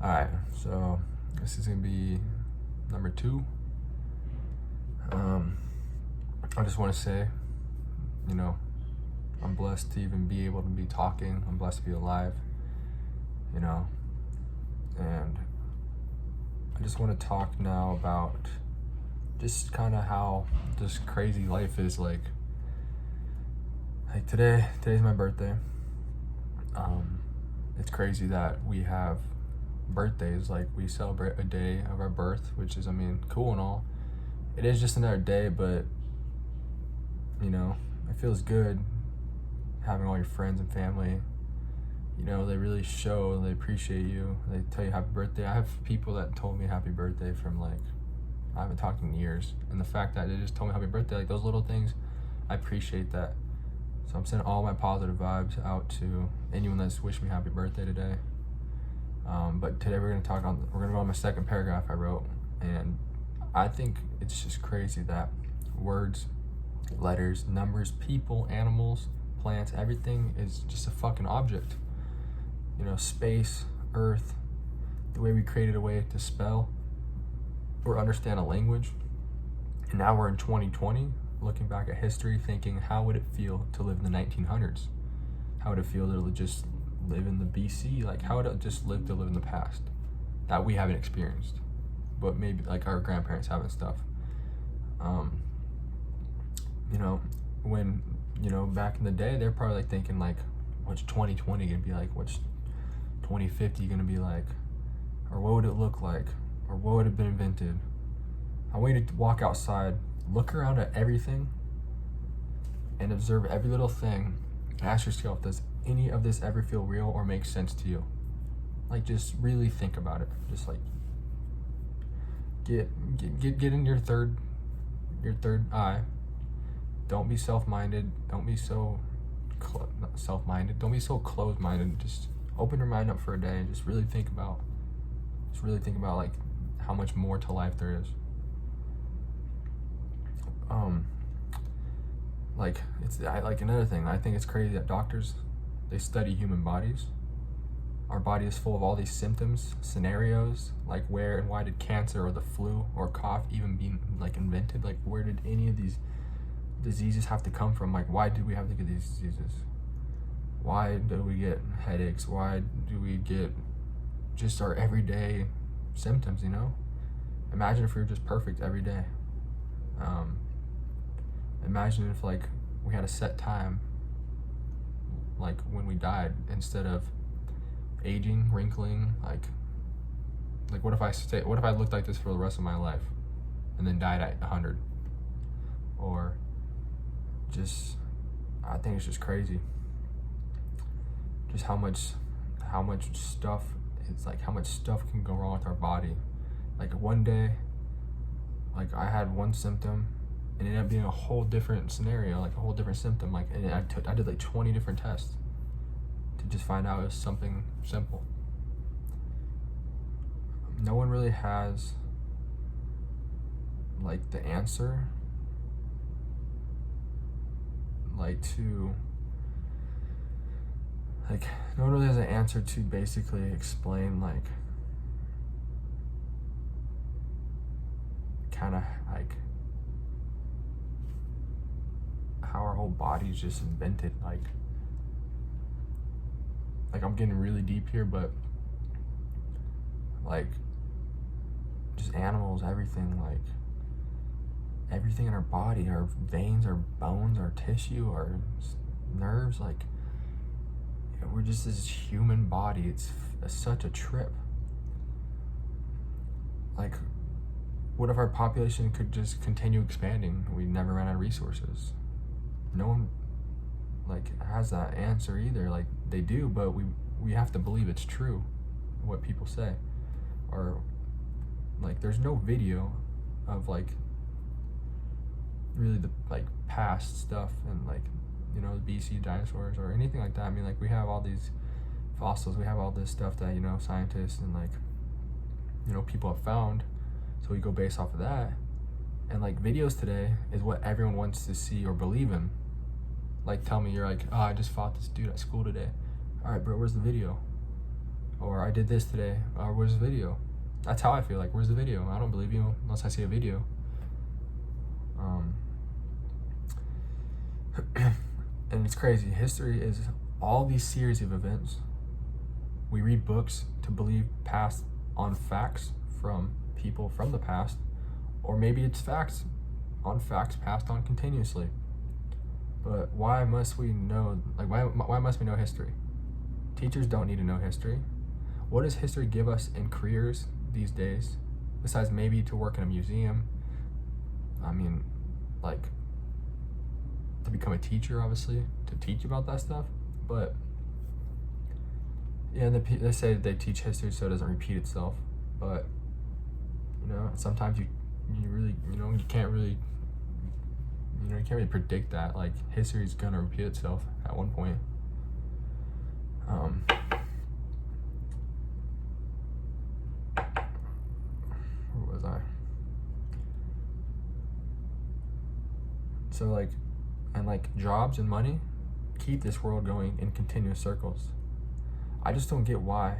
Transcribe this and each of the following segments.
Alright, so this is gonna be number 2. I just want to say, I'm blessed to even be able to be talking. I'm blessed to be alive, and I just want to talk now about just kind of how this crazy life is. Like today's my birthday. It's crazy that we have birthdays. Like, we celebrate a day of our birth, which is, cool and all. It is just another day, but it feels good having all your friends and family. They really show, they appreciate you. They tell you happy birthday. I have people that told me happy birthday from, like, I haven't talked in years. And the fact that they just told me happy birthday, like, those little things, I appreciate that. So I'm sending all my positive vibes out to anyone that's wished me happy birthday today. But today we're gonna go on my second paragraph I wrote, and I think it's just crazy that words, letters, numbers, people, animals, plants, everything is just a fucking object. Space, earth, the way we created a way to spell or understand a language. And now we're in 2020, looking back at history, thinking, how would it feel to live in the 1900s? How would it feel to just live in the BC? Like, how would it just live in the past that we haven't experienced, but maybe like our grandparents have and stuff. When back in the day, they're probably like thinking, like, what's 2020 gonna be like? What's 2050 gonna be like? Or what would it look like? Or what would have been invented? I want you to walk outside, look around at everything, and observe every little thing, and ask yourself, does any of this ever feel real or make sense to you? Like, just really think about it. Just like get in your third eye. Don't be self-minded. Don't be so not self-minded. Don't be so closed-minded. Just open your mind up for a day and just really think about like how much more to life there is. Another thing, I think it's crazy that doctors, they study human bodies. Our body is full of all these symptoms, scenarios, like where and why did cancer or the flu or cough even be like invented? Like, where did any of these diseases have to come from? Like, why did we have to get these diseases? Why do we get headaches? Why do we get just our everyday symptoms, Imagine if we were just perfect every day. Imagine if, like, we had a set time, like when we died, instead of aging, wrinkling, like what if I looked like this for the rest of my life and then died at 100? Or just, I think it's just crazy just how much stuff, it's like how much stuff can go wrong with our body. Like, one day, like, I had one symptom and it ended up being a whole different scenario, like a whole different symptom. Like, and I did like 20 different tests to just find out it was something simple. No one really has like the answer, no one really has an answer to basically explain, like, kind of like how our whole body's just invented. Like I'm getting really deep here, but like, just animals, everything, like everything in our body, our veins, our bones, our tissue, our nerves, like, we're just this human body. It's such a trip. Like, what if our population could just continue expanding? We never ran out of resources. No one, like, has that answer either. Like, they do, but we have to believe it's true, what people say. Or, like, there's no video of, like, really the, like, past stuff and, like, the BC dinosaurs or anything like that. Like, we have all these fossils, we have all this stuff that, scientists and, like, people have found. So we go based off of that. And, like, videos today is what everyone wants to see or believe in. Like, tell me, you're like, oh, I just fought this dude at school today. All right, bro, where's the video? Or I did this today. Or where's the video? That's how I feel. Like, where's the video? I don't believe you unless I see a video. And it's crazy. History is all these series of events. We read books to believe past on facts from people from the past, or maybe it's facts on facts passed on continuously. But why must we know, like, why must we know history? Teachers don't need to know history. What does history give us in careers these days, besides maybe to work in a museum? I mean, like, to become a teacher, obviously, to teach about that stuff. But yeah, they say they teach history so it doesn't repeat itself. But sometimes you really, you can't really predict that. Like, history is gonna repeat itself at one point. Where was I? So jobs and money keep this world going in continuous circles. I just don't get why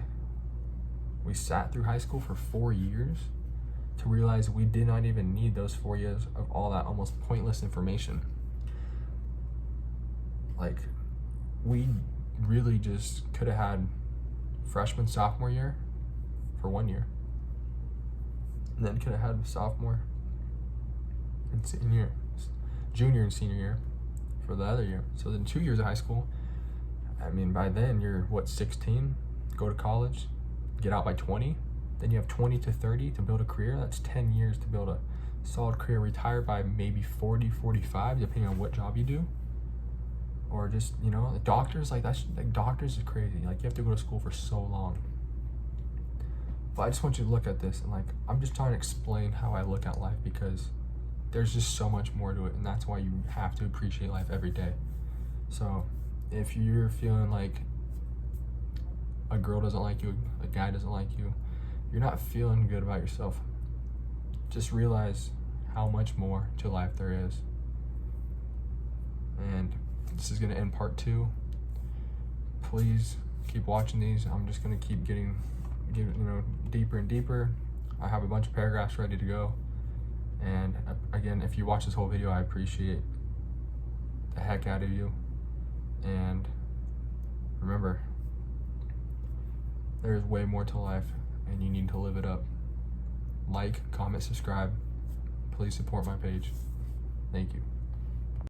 we sat through high school for 4 years to realize we did not even need those 4 years of all that almost pointless information. Like, we really just could have had freshman, sophomore year for 1 year, and then could have had sophomore and junior and senior year for the other year. So then 2 years of high school. I mean, by then you're 16, go to college, get out by 20, then you have 20 to 30 to build a career. That's 10 years to build a solid career, retire by maybe 40, 45, depending on what job you do. Or just, doctors, doctors is crazy. Like, you have to go to school for so long. But I just want you to look at this, and I'm just trying to explain how I look at life, because there's just so much more to it, and that's why you have to appreciate life every day. So if you're feeling like a girl doesn't like you, a guy doesn't like you, you're not feeling good about yourself, just realize how much more to life there is. And this is going to end part 2. Please keep watching these. I'm just going to keep getting deeper and deeper. I have a bunch of paragraphs ready to go. And again, if you watch this whole video, I appreciate the heck out of you. And remember, there is way more to life, and you need to live it up. Like, comment, subscribe. Please support my page. Thank you.